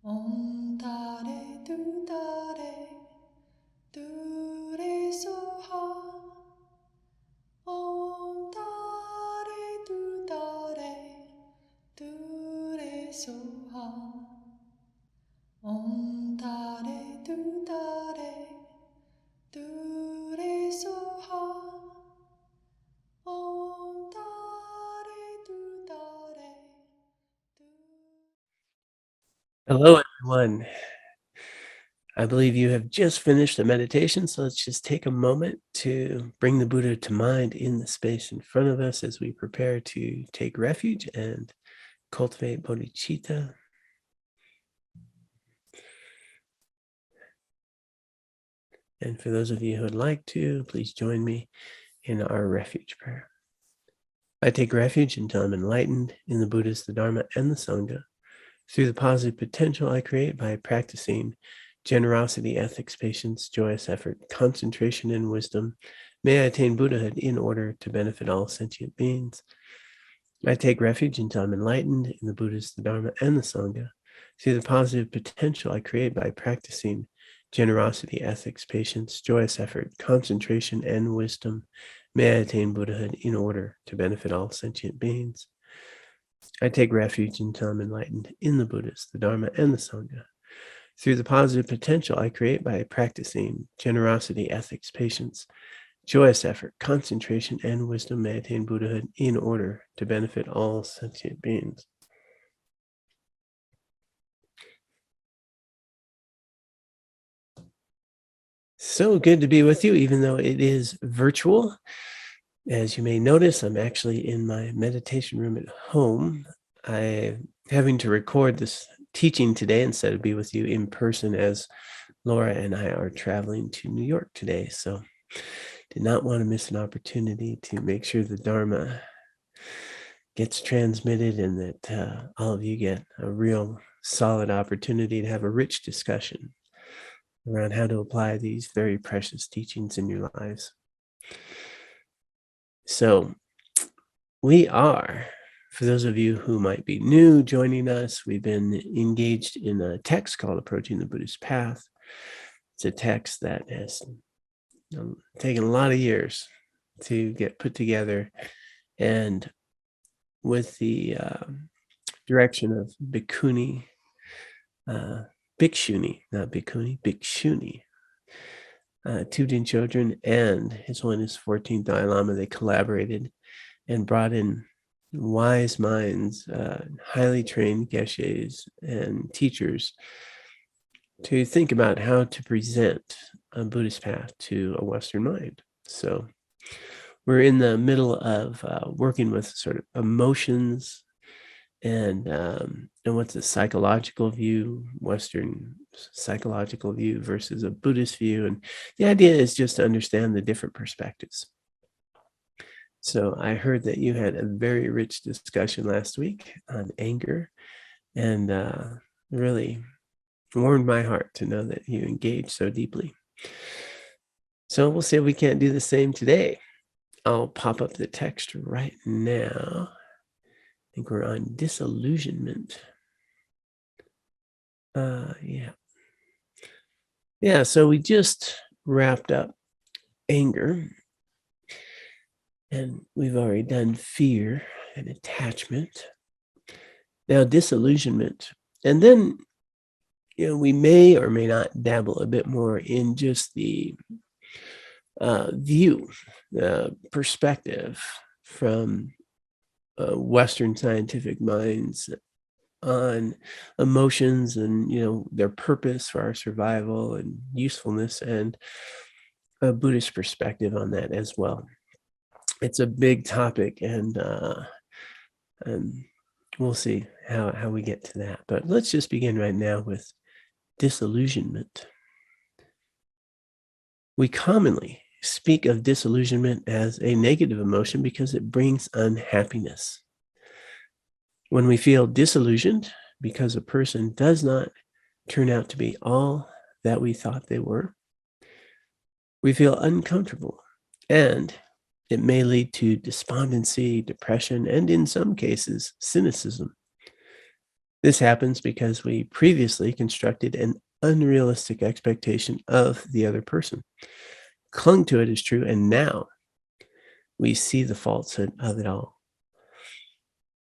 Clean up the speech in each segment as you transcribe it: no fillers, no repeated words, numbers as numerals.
Om Tare Du Tare Du Re Soha. Om Tare Du Tare Du Re Soha. Om Tare Du Tare Du Re Soha. Om Tare Du Tare Du. Hello, everyone. I believe you have just finished the meditation, so let's just take a moment to bring the Buddha to mind in the space in front of us as we prepare to take refuge and cultivate bodhicitta. And for those of you who would like to, please join me in our refuge prayer. I take refuge until I'm enlightened in the Buddhas, the Dharma, and the Sangha through the positive potential I create by practicing generosity, ethics, patience, joyous effort, concentration, and wisdom. May I attain Buddhahood in order to benefit all sentient beings. I take refuge until I'm enlightened in the Buddhas, the Dharma, and the Sangha through the positive potential I create by practicing generosity, ethics, patience, joyous effort, concentration, and wisdom. May I attain Buddhahood in order to benefit all sentient beings. I take refuge until I'm enlightened in the Buddhas, the Dharma, and the Sangha through the positive potential I create by practicing generosity, ethics, patience, joyous effort, concentration, and wisdom. May I attain Buddhahood in order to benefit all sentient beings. So good to be with you, even though it is virtual. As you may notice, I'm actually in my meditation room at home. I'm having to record this teaching today instead of be with you in person, as Laura and I are traveling to New York today. So did not want to miss an opportunity to make sure the Dharma gets transmitted and that all of you get a real solid opportunity to have a rich discussion around how to apply these very precious teachings in your lives. So we are, for those of you who might be new joining us, we've been engaged in a text called Approaching the Buddhist Path. It's a text that has taken a lot of years to get put together, and with the direction of Bhikkhuni, Bhikshuni, not Bhikkhuni, Bhikshuni, Thubten Chödron and His Holiness 14th Dalai Lama, they collaborated and brought in wise minds, highly trained geshes and teachers to think about how to present a Buddhist path to a Western mind. So we're in the middle of working with sort of emotions and what's a psychological view, Western psychological view versus a Buddhist view. And the idea is just to understand the different perspectives. So I heard that you had a very rich discussion last week on anger, and really warmed my heart to know that you engaged so deeply. So we'll see if we can't do the same today. I'll pop up the text right now. I think we're on disillusionment. Yeah, so we just wrapped up anger, and we've already done fear and attachment. Now disillusionment. And then, we may or may not dabble a bit more in just the view, perspective from Western scientific minds on emotions and, their purpose for our survival and usefulness, and a Buddhist perspective on that as well. It's a big topic, and we'll see how we get to that. But let's just begin right now with disillusionment. We commonly speak of disillusionment as a negative emotion because it brings unhappiness. When we feel disillusioned because a person does not turn out to be all that we thought they were, we feel uncomfortable, and it may lead to despondency, depression, and in some cases, cynicism. This happens because we previously constructed an unrealistic expectation of the other person, clung to it as true, and now we see the falsehood of it all.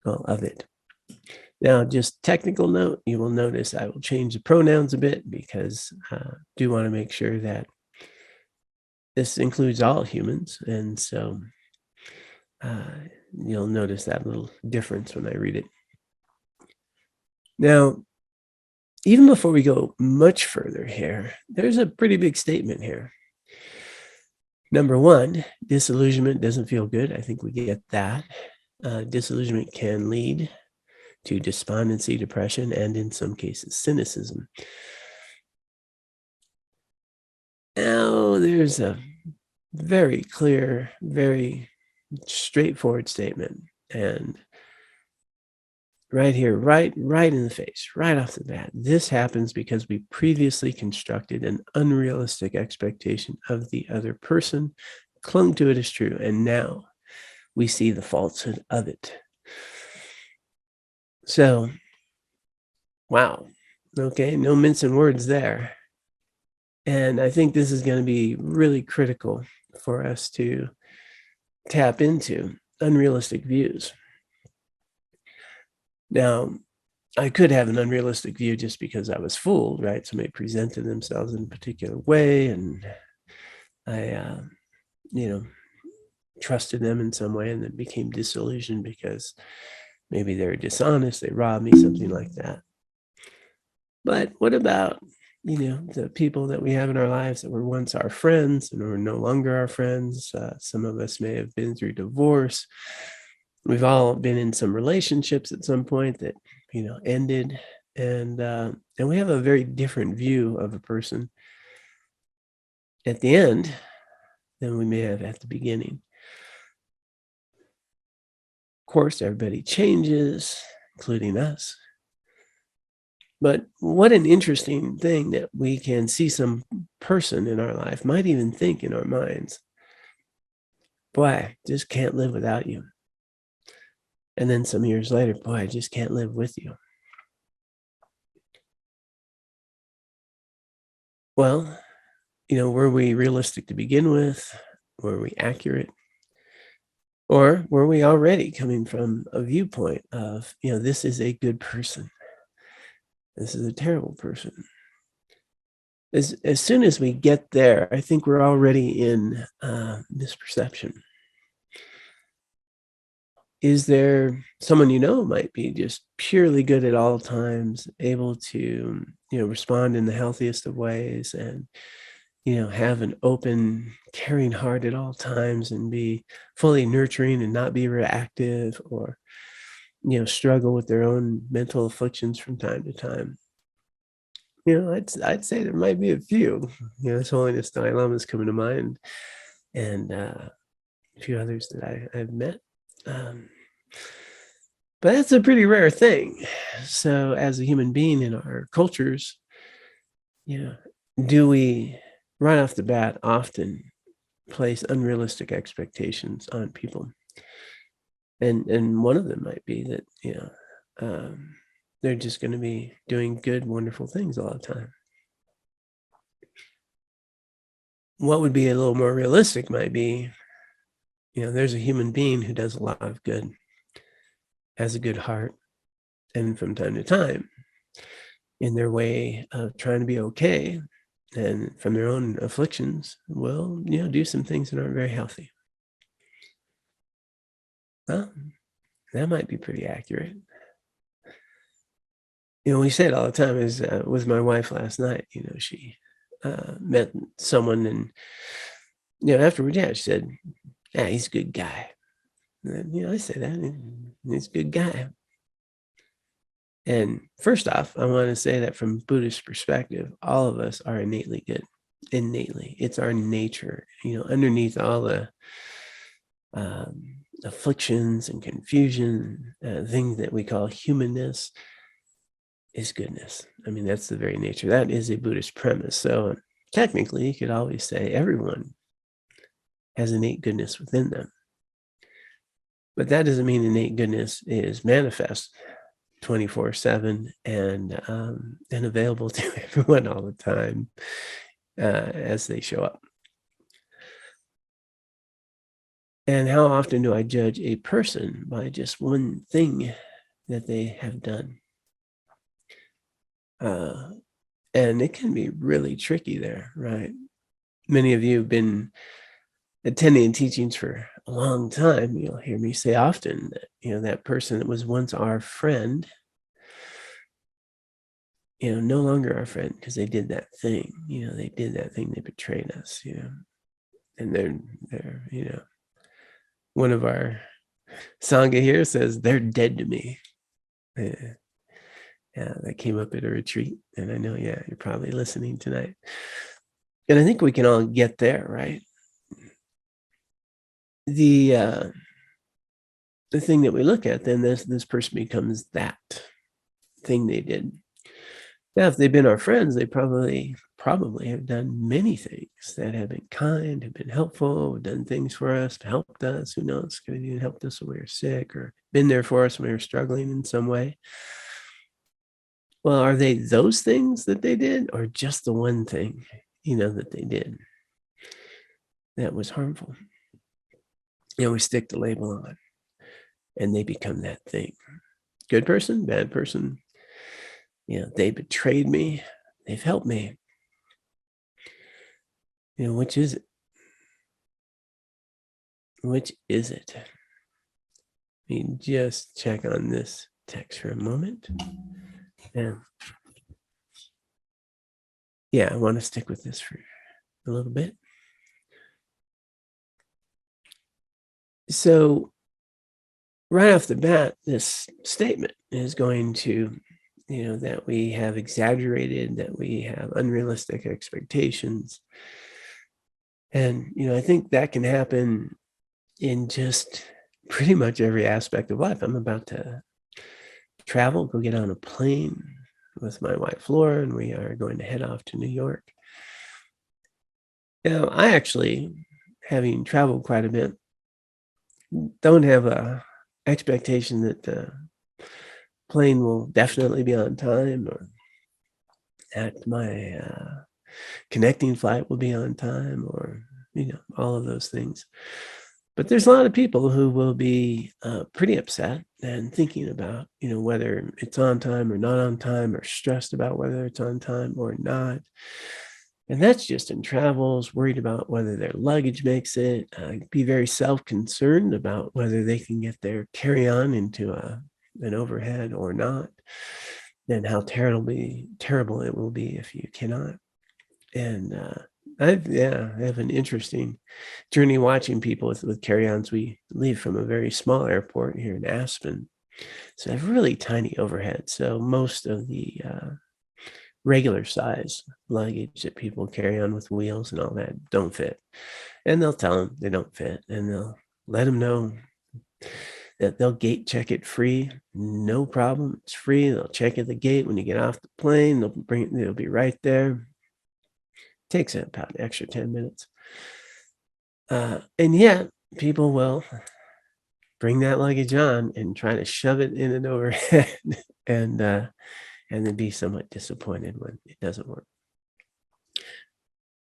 Well, of it. Now, just technical note, you will notice I will change the pronouns a bit because I do want to make sure that this includes all humans. And so you'll notice that little difference when I read it. Now, even before we go much further here, there's a pretty big statement here. Number one, disillusionment doesn't feel good. I think we get that. Disillusionment can lead to despondency, depression, and in some cases, cynicism. Now, there's a very clear, very straightforward statement. And right here, right in the face, right off the bat, this happens because we previously constructed an unrealistic expectation of the other person, clung to it as true, and now we see the falsehood of it. So, wow. Okay, no mincing words there. And I think this is going to be really critical for us to tap into unrealistic views. Now, I could have an unrealistic view just because I was fooled, right? Somebody presented themselves in a particular way, and I, trusted them in some way, and then became disillusioned because maybe they were dishonest, they robbed me, something like that. But what about, the people that we have in our lives that were once our friends and are no longer our friends? Some of us may have been through divorce. We've all been in some relationships at some point that, ended. And we have a very different view of a person at the end than we may have at the beginning. Of course, everybody changes, including us. But what an interesting thing that we can see some person in our life, might even think in our minds, boy, I just can't live without you. And then some years later, boy, I just can't live with you. Well, were we realistic to begin with? Were we accurate? Or were we already coming from a viewpoint of, this is a good person? This is a terrible person. As soon as we get there, I think we're already in misperception. Is there someone might be just purely good at all times, able to, respond in the healthiest of ways and, have an open, caring heart at all times and be fully nurturing and not be reactive or, struggle with their own mental afflictions from time to time? I'd say there might be a few. This Holiness Dalai Lama is coming to mind, and a few others that I've met. But that's a pretty rare thing. So as a human being in our cultures, do we right off the bat often place unrealistic expectations on people? And one of them might be that, they're just going to be doing good, wonderful things all the time. What would be a little more realistic might be, there's a human being who does a lot of good, has a good heart, and from time to time, in their way of trying to be okay, and from their own afflictions, will, do some things that aren't very healthy. Well, that might be pretty accurate. We say it all the time. Is with my wife last night, she met someone, and afterwards, she said, "Yeah, he's a good guy." And then, I say that he's a good guy. And first off, I want to say that from Buddhist perspective, all of us are innately good. Innately, it's our nature. Underneath all the afflictions and confusion, things that we call humanness, is goodness. I mean, that's the very nature. That is a Buddhist premise. So technically, you could always say everyone has innate goodness within them. But that doesn't mean innate goodness is manifest 24/7 and available to everyone all the time as they show up. And how often do I judge a person by just one thing that they have done? And it can be really tricky there, right? Many of you have been attending teachings for a long time. You'll hear me say often that, that person that was once our friend, no longer our friend because they did that thing. They did that thing. They betrayed us, and they're, one of our Sangha here says they're dead to me. Yeah, that came up at a retreat. And I know, you're probably listening tonight. And I think we can all get there, right? The thing that we look at, then this person becomes that thing they did. Now, if they've been our friends, they probably have done many things that have been kind, have been helpful, done things for us, helped us. Who knows? Could have even helped us when we were sick or been there for us when we were struggling in some way. Well, are they those things that they did, or just the one thing, that they did that was harmful? We stick the label on, and they become that thing. Good person, bad person. They betrayed me. They've helped me. Which is it? Which is it? Let me just check on this text for a moment. Yeah, I want to stick with this for a little bit. So right off the bat, this statement is going to, that we have exaggerated, that we have unrealistic expectations. And, I think that can happen in just pretty much every aspect of life. I'm about to travel, go get on a plane with my wife, Laura, and we are going to head off to New York. Now, I actually, having traveled quite a bit, don't have a expectation that the plane will definitely be on time, or that my connecting flight will be on time, or all of those things. But there's a lot of people who will be pretty upset and thinking about whether it's on time or not on time, or stressed about whether it's on time or not. And that's just in travels, worried about whether their luggage makes it, be very self-concerned about whether they can get their carry-on into an overhead or not, and how terrible it will be if you cannot. And I have an interesting journey watching people with carry-ons. We leave from a very small airport here in Aspen, so I have really tiny overhead. So most of the regular size luggage that people carry on with wheels and all that don't fit, and they'll tell them they don't fit, and they'll let them know that they'll gate check it free, no problem, it's free. They'll check at the gate when you get off the plane. They'll be right there. Takes about an extra 10 minutes, and yet people will bring that luggage on and try to shove it in and overhead, and then be somewhat disappointed when it doesn't work.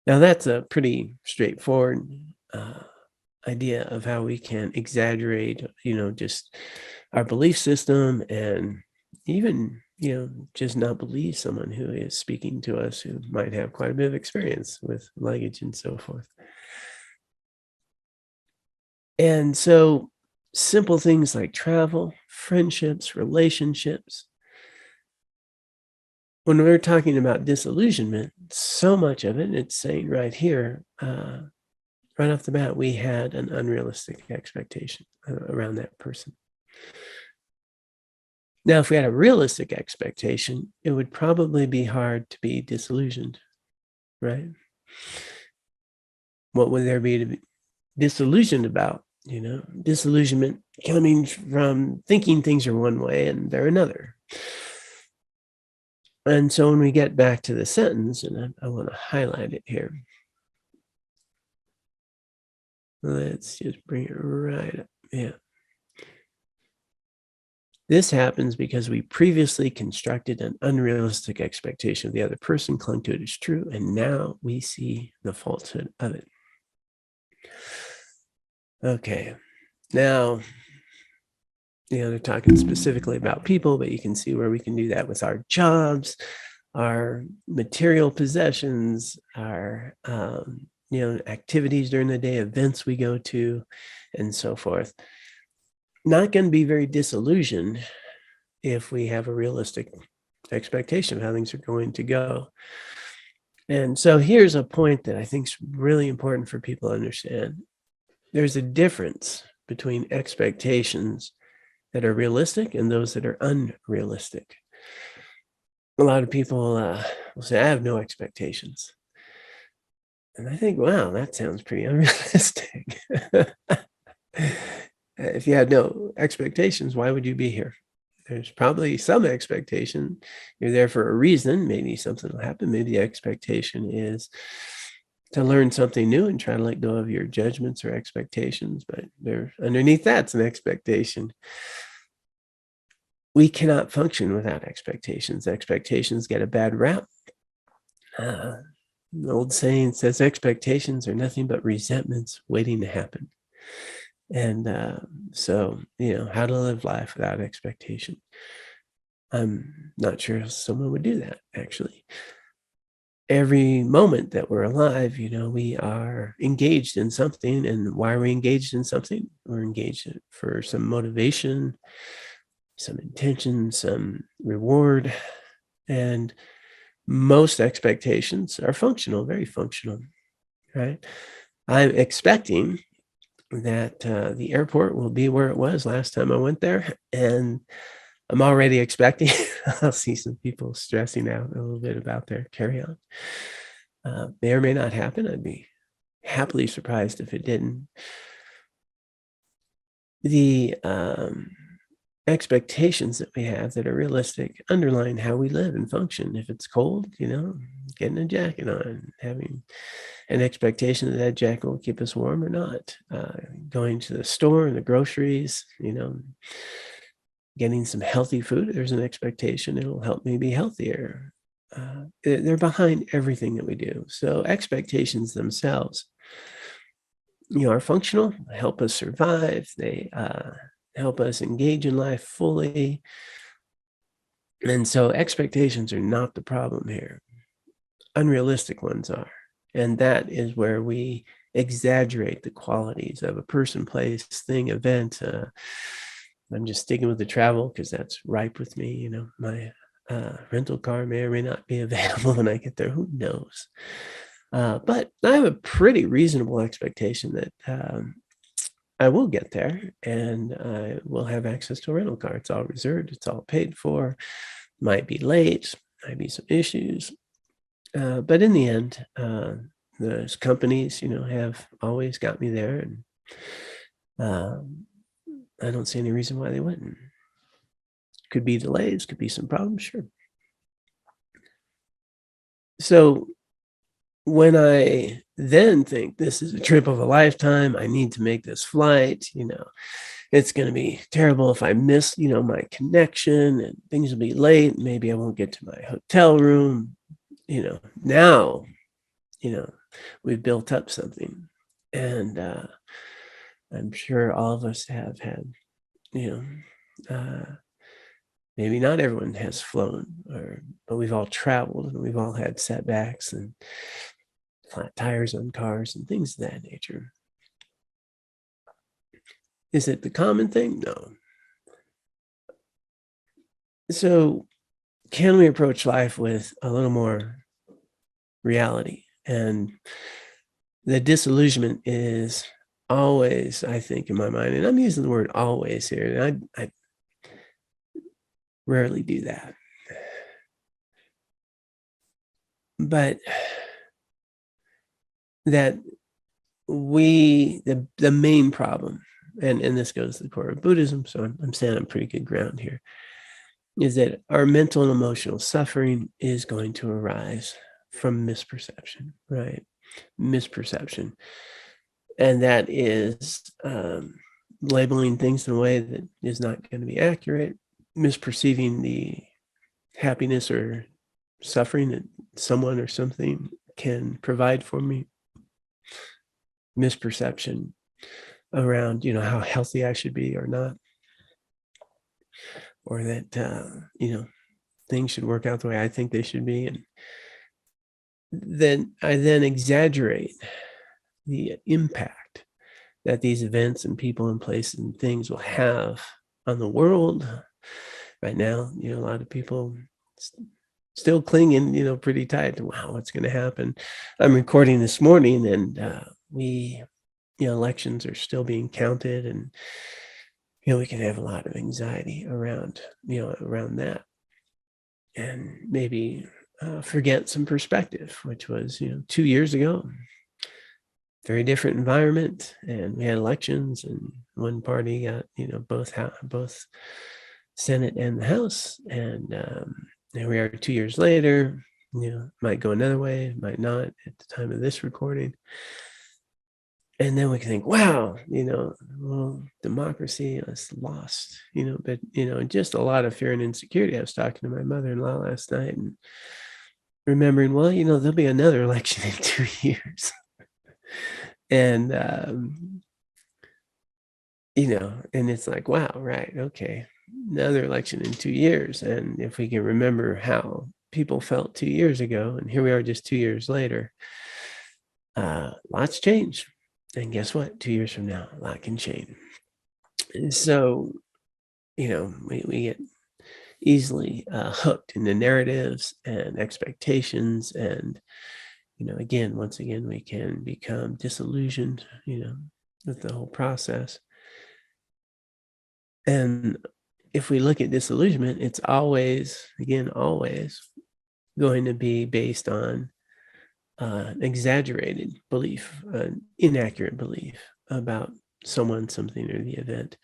Now, that's a pretty straightforward idea of how we can exaggerate, just our belief system, and even, just not believe someone who is speaking to us who might have quite a bit of experience with luggage and so forth. And so simple things like travel, friendships, relationships. When we're talking about disillusionment, so much of it, it's saying right here, right off the bat, we had an unrealistic expectation around that person. Now, if we had a realistic expectation, it would probably be hard to be disillusioned, right? What would there be to be disillusioned about? Disillusionment coming from thinking things are one way and they're another. And so when we get back to the sentence, and I want to highlight it here. Let's just bring it right up. Yeah. This happens because we previously constructed an unrealistic expectation of the other person, clung to it as true, and now we see the falsehood of it. Okay, now, they're talking specifically about people, but you can see where we can do that with our jobs, our material possessions, our activities during the day, events we go to, and so forth. Not going to be very disillusioned if we have a realistic expectation of how things are going to go. And so here's a point that I think is really important for people to understand. There's a difference between expectations that are realistic and those that are unrealistic. A lot of people will say, I have no expectations. And I think, wow, that sounds pretty unrealistic. If you had no expectations, why would you be here? There's probably some expectation. You're there for a reason. Maybe something will happen. Maybe the expectation is to learn something new and try to let go of your judgments or expectations. But underneath that's an expectation. We cannot function without expectations. Expectations get a bad rap. An old saying says expectations are nothing but resentments waiting to happen. And so, how to live life without expectation. I'm not sure if someone would do that, actually. Every moment that we're alive, we are engaged in something. And why are we engaged in something? We're engaged for some motivation, some intention, some reward. And most expectations are functional, very functional, right? I'm expecting that the airport will be where it was last time I went there. And I'm already expecting I'll see some people stressing out a little bit about their carry-on. May or may not happen. I'd be happily surprised if it didn't. The expectations that we have that are realistic underline how we live and function. If it's cold, getting a jacket on, having an expectation that jacket will keep us warm or not, going to the store and the groceries, getting some healthy food. There's an expectation it'll help me be healthier. They're behind everything that we do. So expectations themselves, are functional, help us survive. They help us engage in life fully. And so expectations are not the problem here. Unrealistic ones are. And that is where we exaggerate the qualities of a person, place, thing, event. I'm just sticking with the travel because that's ripe with me. My rental car may or may not be available when I get there. Who knows? But I have a pretty reasonable expectation that I will get there and I will have access to a rental car. It's all reserved. It's all paid for. Might be late. Might be some issues. But in the end, those companies, have always got me there. And I don't see any reason why they wouldn't. Could be delays, could be some problems, sure. So when I then think this is a trip of a lifetime, I need to make this flight, it's going to be terrible if I miss, my connection and things will be late. Maybe I won't get to my hotel room. Now, we've built up something. And I'm sure all of us have had, maybe not everyone has flown, but we've all traveled and we've all had setbacks and flat tires on cars and things of that nature. Is it the common thing? No. So can we approach life with a little more reality? And the disillusionment is always, I think, in my mind, and I'm using the word always here, and I rarely do that. But that the main problem, and this goes to the core of Buddhism, so I'm saying I'm pretty good ground here, is that our mental and emotional suffering is going to arise from misperception, right? Misperception. And that is labeling things in a way that is not going to be accurate, misperceiving the happiness or suffering that someone or something can provide for me, misperception around, how healthy I should be or not, or that, things should work out the way I think they should be. And then I exaggerate the impact that these events and people and places and things will have on the world. Right now, a lot of people still clinging, pretty tight to, wow, what's going to happen? I'm recording this morning, and elections are still being counted, and we can have a lot of anxiety around that, and maybe forget some perspective, which was 2 years ago, very different environment, and we had elections, and one party got both Senate and the House, and here we are 2 years later. Might go another way, might not at the time of this recording. And then we can think, wow, well, democracy is lost, but, just a lot of fear and insecurity. I was talking to my mother-in-law last night and remembering, well, there'll be another election in 2 years. And, and it's like, wow, right, okay, another election in 2 years. And if we can remember how people felt 2 years ago, and here we are just 2 years later, lots changed. And guess what? 2 years from now, a lot can change. And so, we get easily hooked in the narratives and expectations. And, once again, we can become disillusioned, with the whole process. And if we look at disillusionment, it's always going to be based on exaggerated belief, inaccurate belief about someone, something, or the event.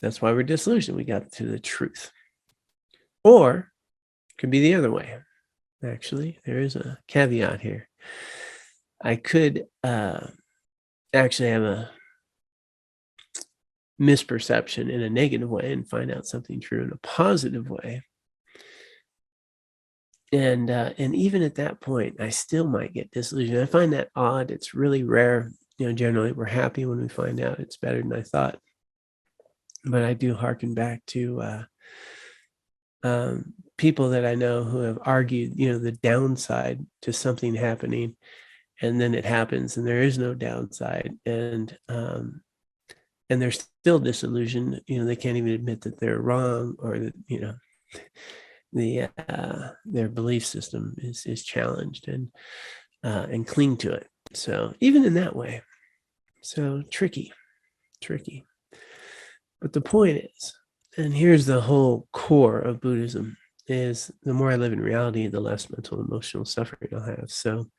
That's why we're disillusioned. We got to the truth. Or it could be the other way. Actually, there is a caveat here. I could actually have a misperception in a negative way and find out something true in a positive way. And even at that point, I still might get disillusioned. I find that odd. It's really rare. Generally, we're happy when we find out it's better than I thought. But I do hearken back to people that I know who have argued, the downside to something happening, and then it happens, and there is no downside, and they're still disillusioned. They can't even admit that they're wrong, or that their belief system is challenged, and cling to it. So even in that way, so tricky. But the point is, and here's the whole core of Buddhism, is the more I live in reality, the less mental and emotional suffering I'll have. So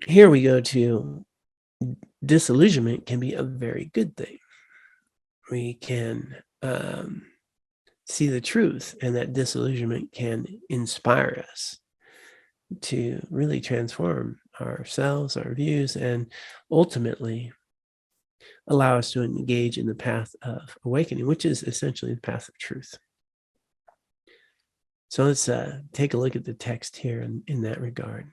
here we go to disillusionment can be a very good thing. We can see the truth, and that disillusionment can inspire us to really transform ourselves, our views, and ultimately allow us to engage in the path of awakening, which is essentially the path of truth. So let's take a look at the text here in that regard.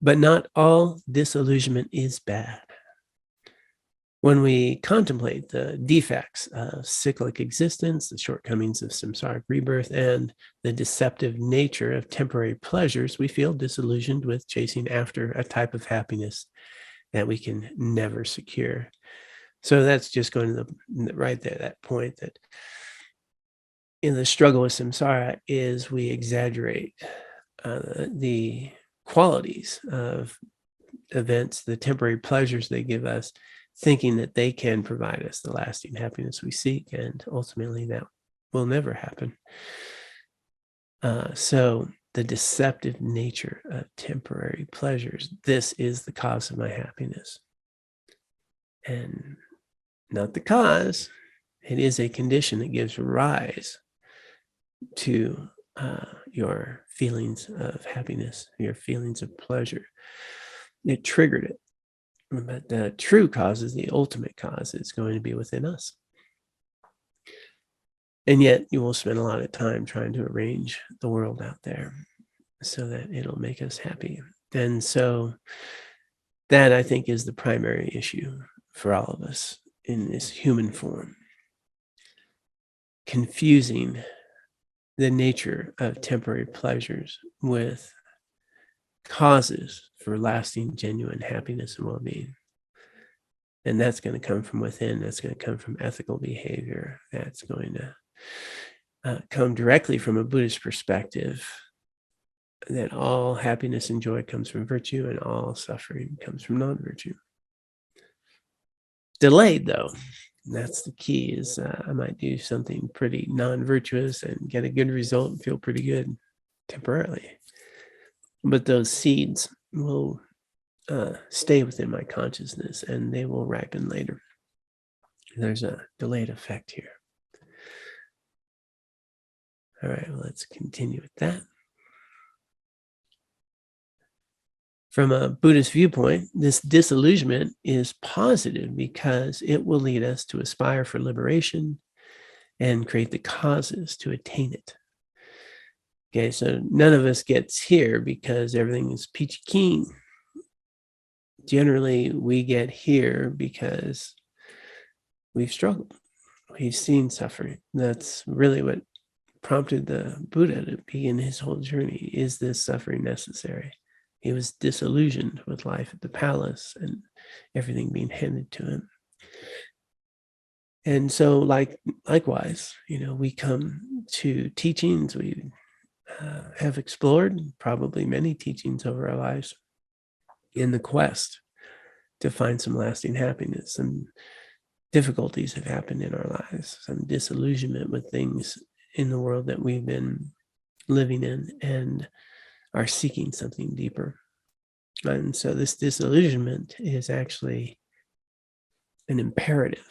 But not all disillusionment is bad. When we contemplate the defects of cyclic existence, the shortcomings of samsaric rebirth, and the deceptive nature of temporary pleasures, we feel disillusioned with chasing after a type of happiness that we can never secure. So that's just going to right there, that point that in the struggle with samsara is we exaggerate the qualities of events, the temporary pleasures they give us, thinking that they can provide us the lasting happiness we seek, and ultimately that will never happen. So the deceptive nature of temporary pleasures, this is the cause of my happiness. And not the cause, it is a condition that gives rise to your feelings of happiness, your feelings of pleasure. It triggered it. But the true cause, the ultimate cause, is going to be within us. And yet you will spend a lot of time trying to arrange the world out there so that it'll make us happy. And so that, I think, is the primary issue for all of us in this human form. Confusing the nature of temporary pleasures with causes for lasting, genuine happiness and well-being. And that's going to come from within. That's going to come from ethical behavior. That's going to come directly from a Buddhist perspective, that all happiness and joy comes from virtue and all suffering comes from non-virtue. Delayed, though, that's the key, is I might do something pretty non-virtuous and get a good result and feel pretty good temporarily. But those seeds will stay within my consciousness and they will ripen later. There's a delayed effect here. All right, well, let's continue with that. From a Buddhist viewpoint, this disillusionment is positive because it will lead us to aspire for liberation and create the causes to attain it. Okay, so none of us gets here because everything is peachy keen. Generally, we get here because we've struggled. We've seen suffering. That's really what prompted the Buddha to begin his whole journey. Is this suffering necessary? He was disillusioned with life at the palace and everything being handed to him. And so likewise, we come to teachings. We have explored probably many teachings over our lives in the quest to find some lasting happiness. Some difficulties have happened in our lives, some disillusionment with things in the world that we've been living in and are seeking something deeper. And so this disillusionment is actually an imperative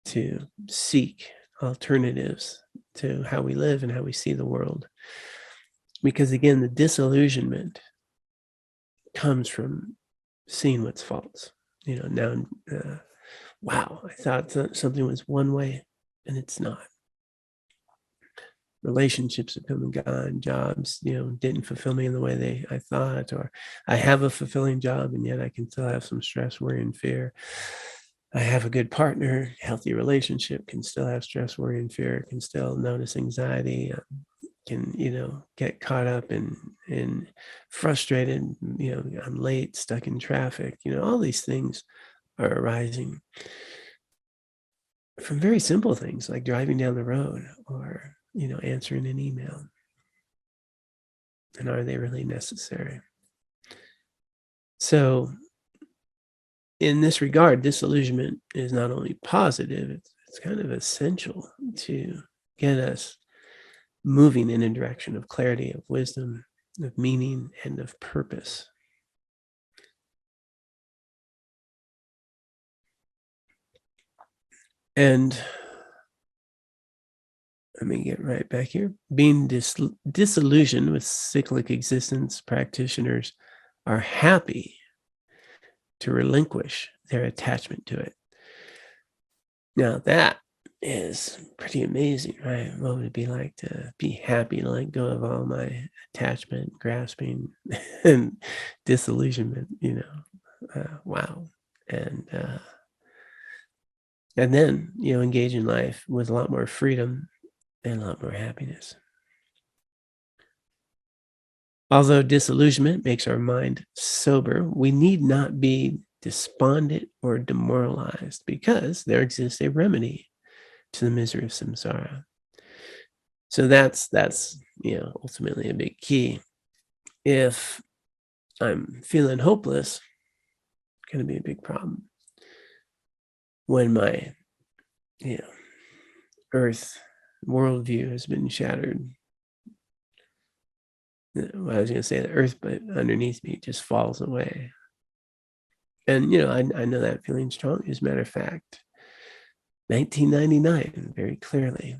to seek alternatives to how we live and how we see the world. Because again, the disillusionment comes from seeing what's false. Now, wow, I thought something was one way and it's not. Relationships have come and gone. Jobs, didn't fulfill me in the way I thought, or I have a fulfilling job and yet I can still have some stress, worry, and fear. I have a good partner, healthy relationship, can still have stress, worry, and fear, can still notice anxiety, can, get caught up in frustrated, I'm late, stuck in traffic, all these things are arising from very simple things like driving down the road or, answering an email. And are they really necessary? So in this regard, disillusionment is not only positive, it's kind of essential to get us moving in a direction of clarity, of wisdom, of meaning, and of purpose. And let me get right back here. Being disillusioned with cyclic existence, practitioners are happy to relinquish their attachment to it. Now that is pretty amazing, right? What would it be like to be happy to let go of all my attachment, grasping, and disillusionment? Wow. And then engage in life with a lot more freedom and a lot more happiness. Although disillusionment makes our mind sober, we need not be despondent or demoralized because there exists a remedy to the misery of samsara. So that's ultimately a big key. If I'm feeling hopeless, it's going to be a big problem. When my earth worldview has been shattered, I was going to say the earth, but underneath me just falls away. And I know that feeling strong. As a matter of fact, 1999, very clearly,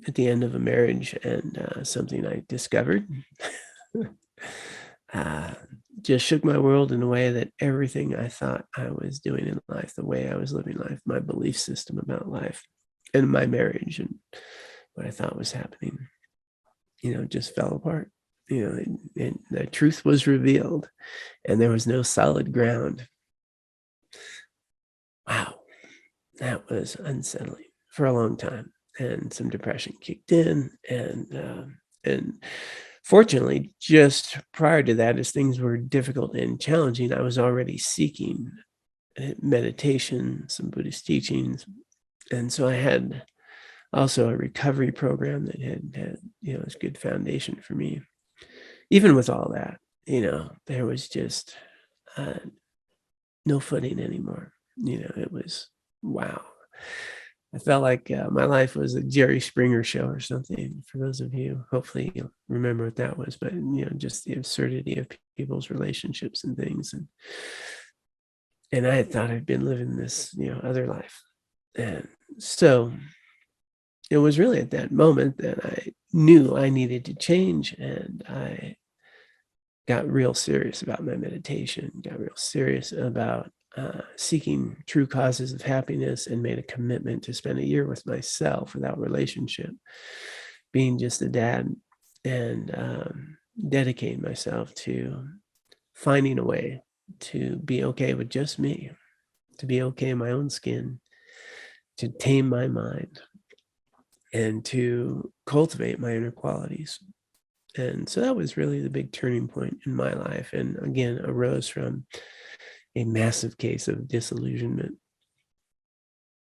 at the end of a marriage and something I discovered. just shook my world in a way that everything I thought I was doing in life, the way I was living life, my belief system about life and my marriage and what I thought was happening, just fell apart. And the truth was revealed and there was no solid ground. Wow, that was unsettling for a long time. And some depression kicked in, and fortunately, just prior to that, as things were difficult and challenging, I was already seeking meditation, some Buddhist teachings, and so I had also a recovery program that had was a good foundation for me. Even with all that, there was just no footing anymore. It was wow. I felt like my life was a Jerry Springer show or something. For those of you, hopefully you'll remember what that was. But just the absurdity of people's relationships and things, and I had thought I'd been living this other life, and so it was really at that moment that I knew I needed to change, and I got real serious about my meditation. Got real serious about seeking true causes of happiness, and made a commitment to spend a year with myself without relationship, being just a dad, and dedicating myself to finding a way to be okay with just me, to be okay in my own skin, to tame my mind, and to cultivate my inner qualities. And so that was really the big turning point in my life, and again arose from a massive case of disillusionment.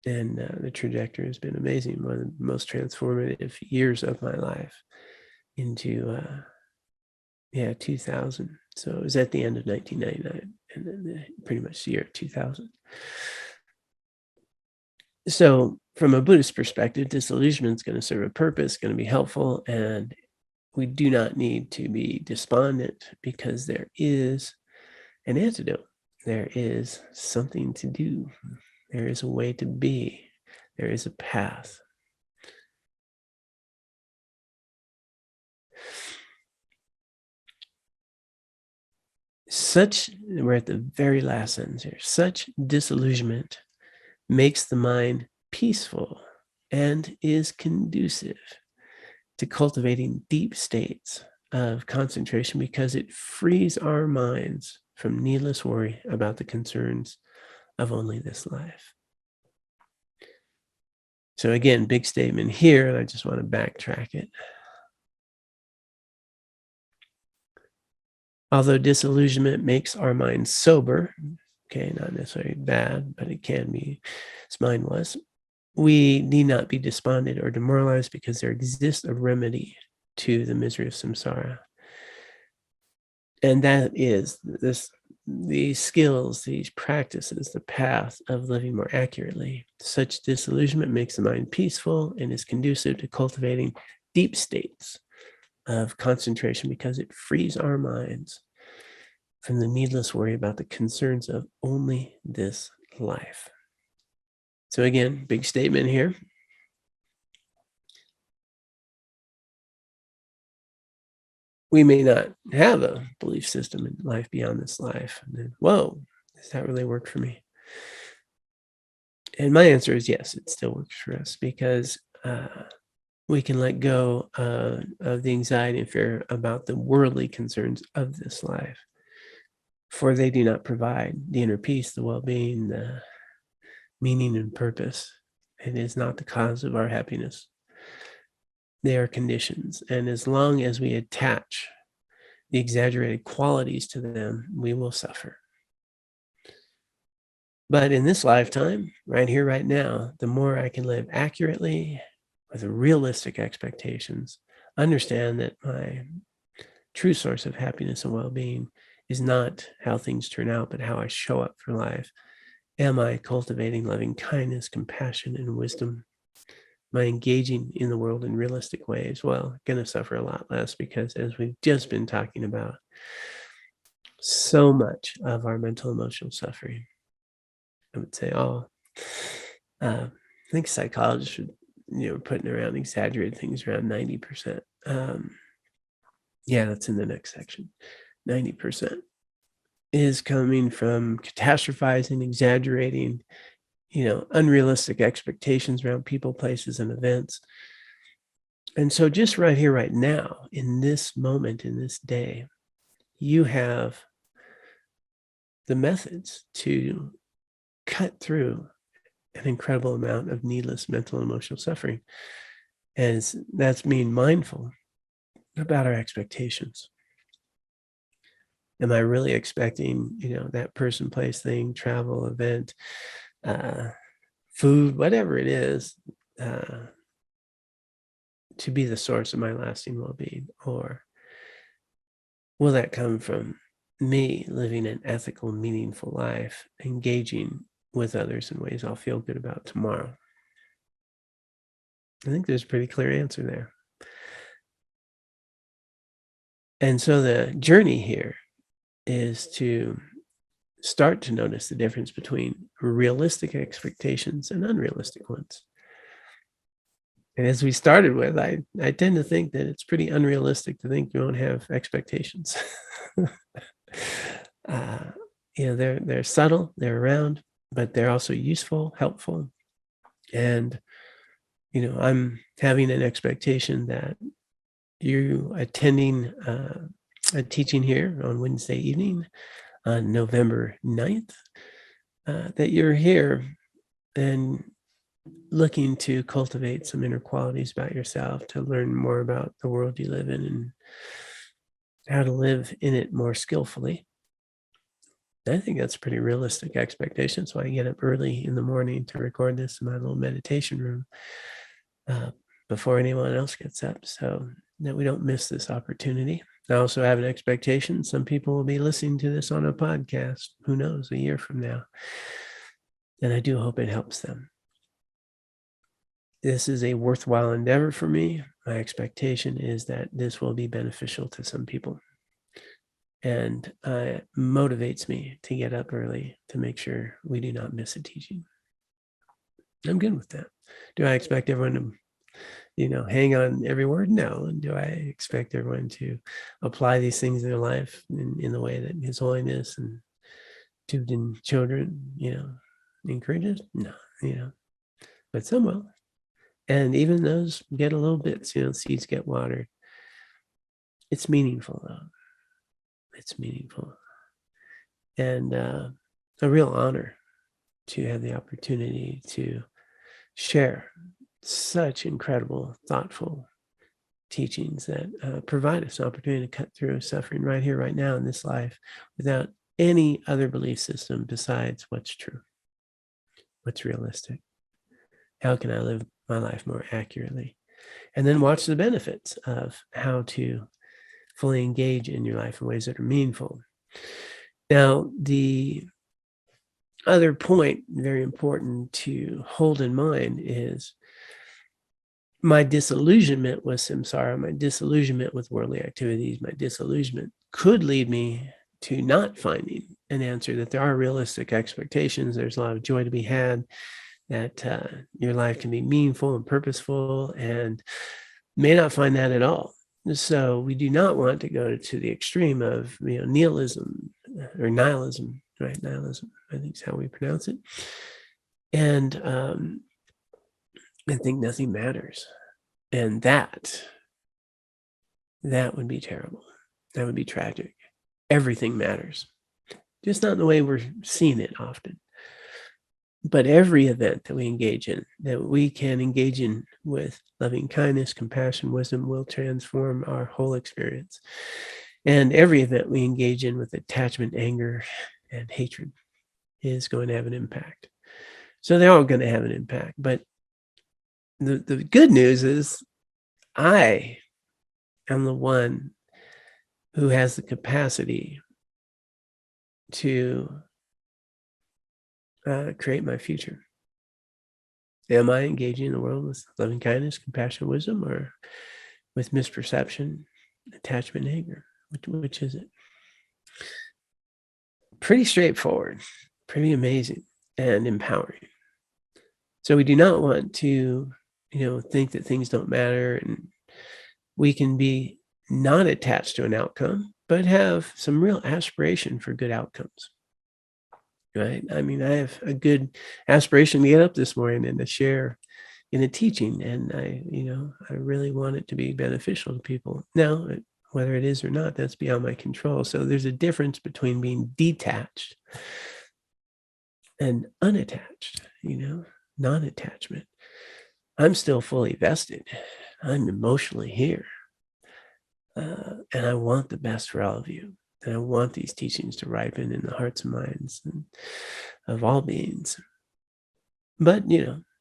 And the trajectory has been amazing. One of the most transformative years of my life into 2000. So it was at the end of 1999, and then pretty much the year 2000. So from a Buddhist perspective, disillusionment is going to serve a purpose, going to be helpful, and we do not need to be despondent, because there is an antidote. There is something to do. There is a way to be. There is a path. We're at the very last sentence here. Such disillusionment makes the mind peaceful and is conducive to cultivating deep states of concentration, because it frees our minds from needless worry about the concerns of only this life. So again, big statement here, and I just want to backtrack it. Although disillusionment makes our mind sober, okay, not necessarily bad, but it can be, as mine was, we need not be despondent or demoralized, because there exists a remedy to the misery of samsara. And that is these skills, these practices, the path of living more accurately. Such disillusionment makes the mind peaceful and is conducive to cultivating deep states of concentration, because it frees our minds from the needless worry about the concerns of only this life. So again, big statement here. We may not have a belief system in life beyond this life. And then, whoa, does that really work for me? And my answer is yes, it still works for us, because we can let go of the anxiety and fear about the worldly concerns of this life, for they do not provide the inner peace, the well-being, the meaning and purpose. It is not the cause of our happiness. They are conditions, and as long as we attach the exaggerated qualities to them, we will suffer. But in this lifetime, right here, right now, the more I can live accurately with realistic expectations, understand that my true source of happiness and well-being is not how things turn out, but how I show up for life. Am I cultivating loving kindness, compassion, and wisdom? Am I engaging in the world in realistic ways? Well, going to suffer a lot less, because as we've just been talking about, so much of our mental emotional suffering, I would say I think psychologists are putting around exaggerated things around 90%. Yeah, that's in the next section, 90%. is coming from catastrophizing, exaggerating, unrealistic expectations around people, places, and events. And so just right here, right now, in this moment, in this day, you have the methods to cut through an incredible amount of needless mental and emotional suffering. And that's being mindful about our expectations. Am I really expecting, that person, place, thing, travel, event, food, whatever it is, to be the source of my lasting well-being? Or will that come from me living an ethical, meaningful life, engaging with others in ways I'll feel good about tomorrow? I think there's a pretty clear answer there. And so the journey here is to start to notice the difference between realistic expectations and unrealistic ones. And as we started with, I tend to think that it's pretty unrealistic to think you won't have expectations. They're subtle, they're around, but they're also useful, helpful. And, I'm having an expectation that you attending a teaching here on Wednesday evening on November 9th, that you're here and looking to cultivate some inner qualities about yourself, to learn more about the world you live in and how to live in it more skillfully. I think that's a pretty realistic expectation. So I get up early in the morning to record this in my little meditation room before anyone else gets up, so that we don't miss this opportunity. I also have an expectation some people will be listening to this on a podcast, who knows, a year from now. And I do hope it helps them. This is a worthwhile endeavor for me. My expectation is that this will be beneficial to some people. And it motivates me to get up early to make sure we do not miss a teaching. I'm good with that. Do I expect everyone to hang on every word? No. And do I expect everyone to apply these things in their life in the way that His Holiness and Thubten Chödron, encourages? No, but some will. And even those get a little bit, seeds get watered. It's meaningful, though. It's meaningful. And a real honor to have the opportunity to share such incredible, thoughtful teachings that provide us an opportunity to cut through suffering right here, right now in this life, without any other belief system besides what's true, what's realistic. How can I live my life more accurately? And then watch the benefits of how to fully engage in your life in ways that are meaningful. Now, the other point, very important to hold in mind, is my disillusionment with samsara, my disillusionment with worldly activities, my disillusionment could lead me to not finding an answer, that there are realistic expectations, there's a lot of joy to be had, that your life can be meaningful and purposeful, and may not find that at all. So we do not want to go to the extreme of nihilism, right? Nihilism, I think is how we pronounce it. And I think nothing matters. And that would be terrible. That would be tragic. Everything matters. Just not in the way we're seeing it often. But every event that we engage in, that we can engage in with loving kindness, compassion, wisdom, will transform our whole experience. And every event we engage in with attachment, anger, and hatred is going to have an impact. So they're all going to have an impact. But the good news is I am the one who has the capacity to create my future. Am I engaging in the world with loving kindness, compassion, wisdom, or with misperception, attachment, and anger? Which is it? Pretty straightforward, pretty amazing, and empowering. So we do not want to, think that things don't matter, and we can be not attached to an outcome, but have some real aspiration for good outcomes. Right? I mean, I have a good aspiration to get up this morning and to share in a teaching, and I really want it to be beneficial to people. Now, whether it is or not, that's beyond my control. So there's a difference between being detached and unattached, non-attachment. I'm still fully vested. I'm emotionally here. And I want the best for all of you. And I want these teachings to ripen in the hearts and minds of all beings. But,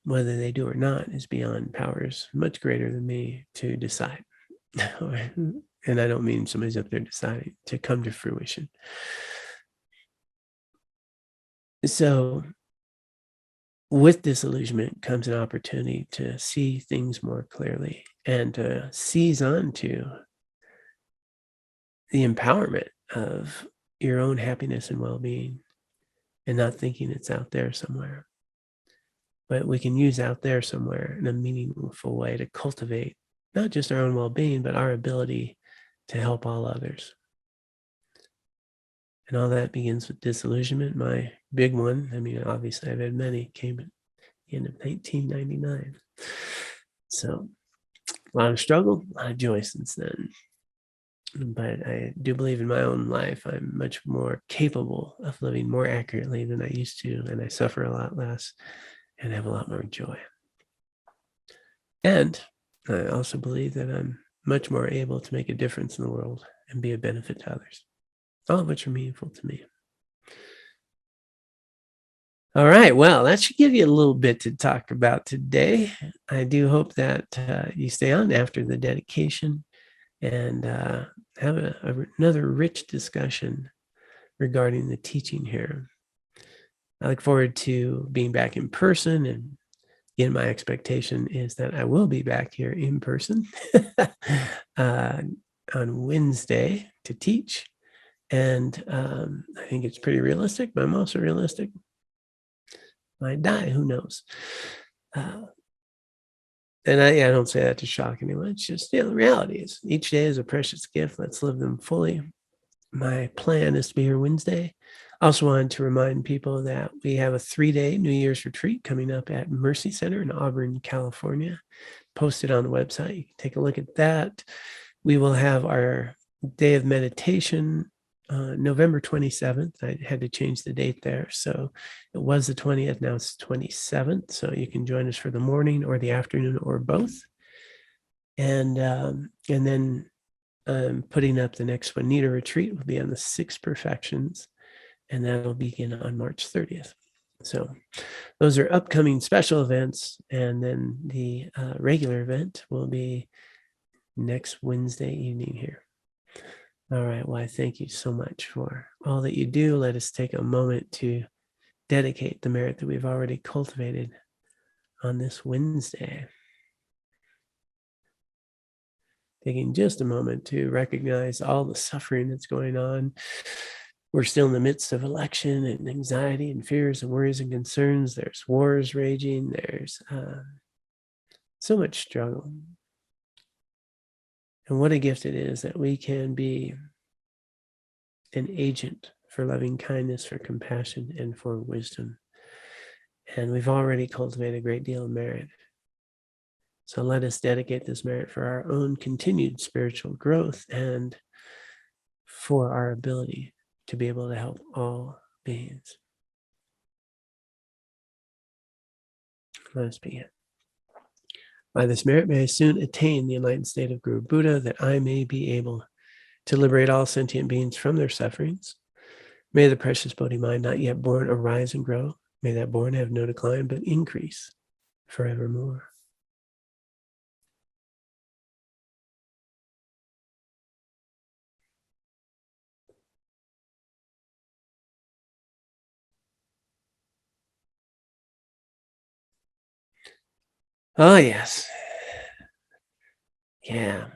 whether they do or not is beyond powers much greater than me to decide. And I don't mean somebody's up there deciding to come to fruition. So with disillusionment comes an opportunity to see things more clearly and to seize on to the empowerment of your own happiness and well-being, and not thinking it's out there somewhere. But we can use out there somewhere in a meaningful way to cultivate not just our own well-being, but our ability to help all others. And all that begins with disillusionment. My big one, I mean, obviously I've had many, came at the end of 1999. So a lot of struggle, a lot of joy since then. But I do believe in my own life, I'm much more capable of living more accurately than I used to, and I suffer a lot less and have a lot more joy. And I also believe that I'm much more able to make a difference in the world and be a benefit to others, all of which are meaningful to me. All right, well, that should give you a little bit to talk about today. I do hope that you stay on after the dedication and have another rich discussion regarding the teaching here. I look forward to being back in person, and again, my expectation is that I will be back here in person on Wednesday to teach. And I think it's pretty realistic, but I'm also realistic. Might die, who knows? And I don't say that to shock anyone. It's just, the reality is each day is a precious gift. Let's live them fully. My plan is to be here Wednesday. I also wanted to remind people that we have a 3-day New Year's retreat coming up at Mercy Center in Auburn, California. Posted on the website. You can take a look at that. We will have our day of meditation November 27th. I had to change the date there. So it was the 20th. Now it's 27th. So you can join us for the morning or the afternoon or both. And then putting up the next Juanita retreat will be on the 6 perfections. And that'll begin on March 30th. So those are upcoming special events. And then the regular event will be next Wednesday evening here. All right. Well, I thank you so much for all that you do. Let us take a moment to dedicate the merit that we've already cultivated on this Wednesday. Taking just a moment to recognize all the suffering that's going on. We're still in the midst of election and anxiety and fears and worries and concerns. There's wars raging. There's so much struggle. And what a gift it is that we can be an agent for loving kindness, for compassion, and for wisdom. And we've already cultivated a great deal of merit. So let us dedicate this merit for our own continued spiritual growth and for our ability to be able to help all beings. Let us begin. By this merit, may I soon attain the enlightened state of Guru Buddha, that I may be able to liberate all sentient beings from their sufferings. May the precious Bodhi mind not yet born arise and grow. May that born have no decline, but increase forevermore. Oh, yes. Yeah.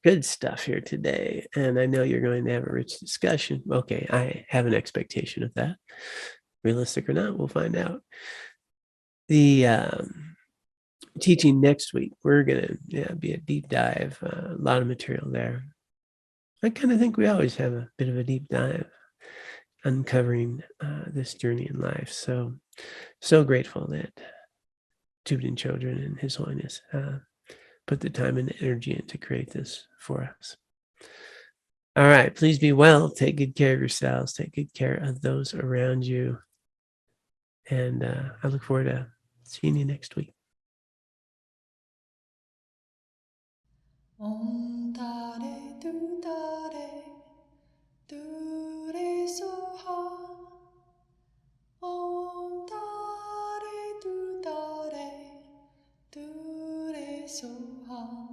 Good stuff here today. And I know you're going to have a rich discussion. Okay, I have an expectation of that. Realistic or not, we'll find out. The teaching next week, we're going to be a deep dive, a lot of material there. I kind of think we always have a bit of a deep dive uncovering this journey in life. So grateful that Thubten Chödron and His Holiness put the time and the energy in to create this for us. All right, please be well. Take good care of yourselves. Take good care of those around you. And I look forward to seeing you next week. Om Tare Tu Tare Tu Re Soha. Om Tare Tu Tare Tu Re Soha.